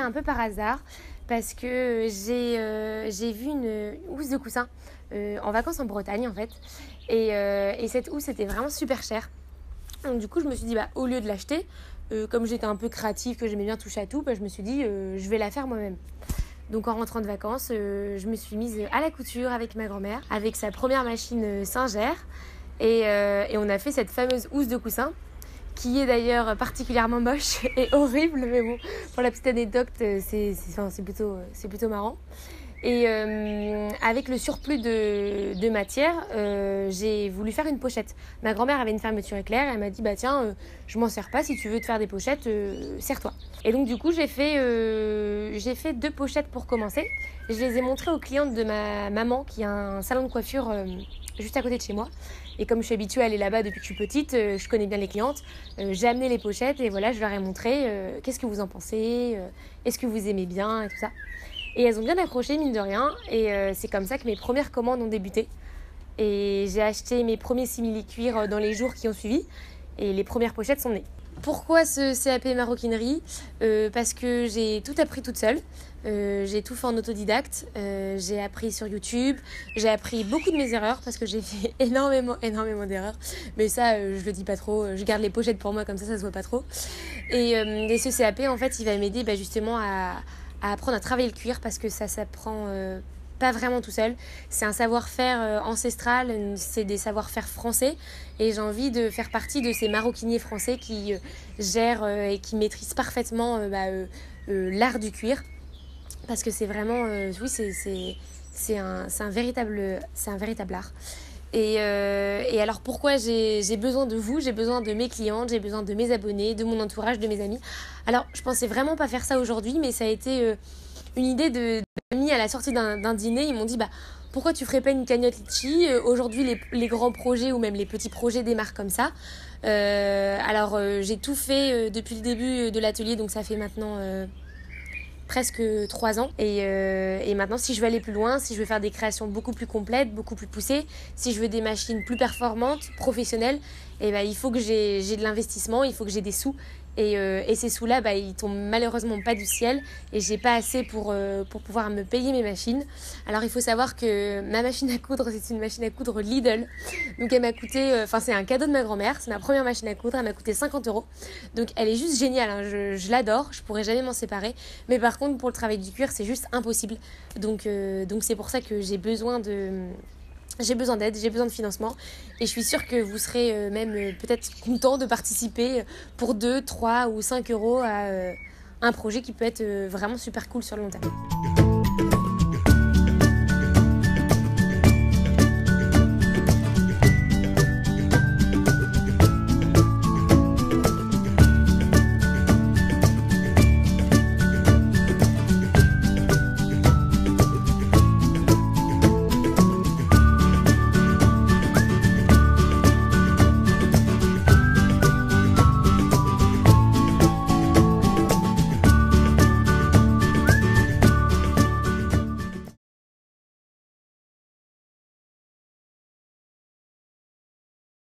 un peu par hasard parce que j'ai vu une housse de coussin en vacances en Bretagne en fait. Et cette housse était vraiment super chère. Donc du coup, je me suis dit, au lieu de l'acheter, comme j'étais un peu créative, que j'aimais bien toucher à tout, je me suis dit, je vais la faire moi-même. Donc en rentrant de vacances, je me suis mise à la couture avec ma grand-mère, avec sa première machine Singer. Et on a fait cette fameuse housse de coussin, qui est d'ailleurs particulièrement moche et horrible. Mais bon, pour la petite anecdote, c'est plutôt marrant. Et avec le surplus de matière, j'ai voulu faire une pochette. Ma grand-mère avait une fermeture éclair et elle m'a dit tiens, je m'en sers pas, si tu veux te faire des pochettes, sers-toi. Et donc du coup j'ai fait 2 pochettes pour commencer. Je les ai montrées aux clientes de ma maman qui a un salon de coiffure juste à côté de chez moi. Et comme je suis habituée à aller là-bas depuis que je suis petite, je connais bien les clientes, j'ai amené les pochettes et voilà, je leur ai montré qu'est-ce que vous en pensez, est-ce que vous aimez bien et tout ça. Et elles ont bien accroché, mine de rien. Et c'est comme ça que mes premières commandes ont débuté. Et j'ai acheté mes premiers simili-cuirs dans les jours qui ont suivi. Et les premières pochettes sont nées. Pourquoi ce CAP maroquinerie ? Parce que j'ai tout appris toute seule. J'ai tout fait en autodidacte. J'ai appris sur YouTube. J'ai appris beaucoup de mes erreurs parce que j'ai fait énormément d'erreurs. Mais ça, je le dis pas trop. Je garde les pochettes pour moi, comme ça se voit pas trop. Et ce CAP, en fait, il va m'aider justement à apprendre à travailler le cuir parce que ça s'apprend pas vraiment tout seul. C'est un savoir-faire ancestral, c'est des savoir-faire français et j'ai envie de faire partie de ces maroquiniers français qui gèrent et qui maîtrisent parfaitement l'art du cuir parce que c'est vraiment, c'est un véritable art. Et alors pourquoi j'ai besoin de vous, j'ai besoin de mes clientes, j'ai besoin de mes abonnés, de mon entourage, de mes amis. Alors je pensais vraiment pas faire ça aujourd'hui, mais ça a été une idée d'amis à la sortie d'un dîner. Ils m'ont dit pourquoi tu ferais pas une cagnotte litchi ? Aujourd'hui les grands projets ou même les petits projets démarrent comme ça. Alors j'ai tout fait depuis le début de l'atelier, donc ça fait maintenant presque 3 ans et maintenant si je veux aller plus loin, si je veux faire des créations beaucoup plus complètes, beaucoup plus poussées, si je veux des machines plus performantes, professionnelles, il faut que j'ai de l'investissement, il faut que j'ai des sous et ces sous là ils tombent malheureusement pas du ciel et j'ai pas assez pour pouvoir me payer mes machines. Alors il faut savoir que ma machine à coudre, c'est une machine à coudre Lidl, donc elle m'a coûté, c'est un cadeau de ma grand-mère, c'est ma première machine à coudre, elle m'a coûté 50€, donc elle est juste géniale, hein. Je l'adore, je pourrais jamais m'en séparer, mais par contre pour le travail du cuir c'est juste impossible, donc c'est pour ça que j'ai besoin d'aide, j'ai besoin de financement et je suis sûre que vous serez même peut-être content de participer pour 2, 3 ou 5€ à un projet qui peut être vraiment super cool sur le long terme.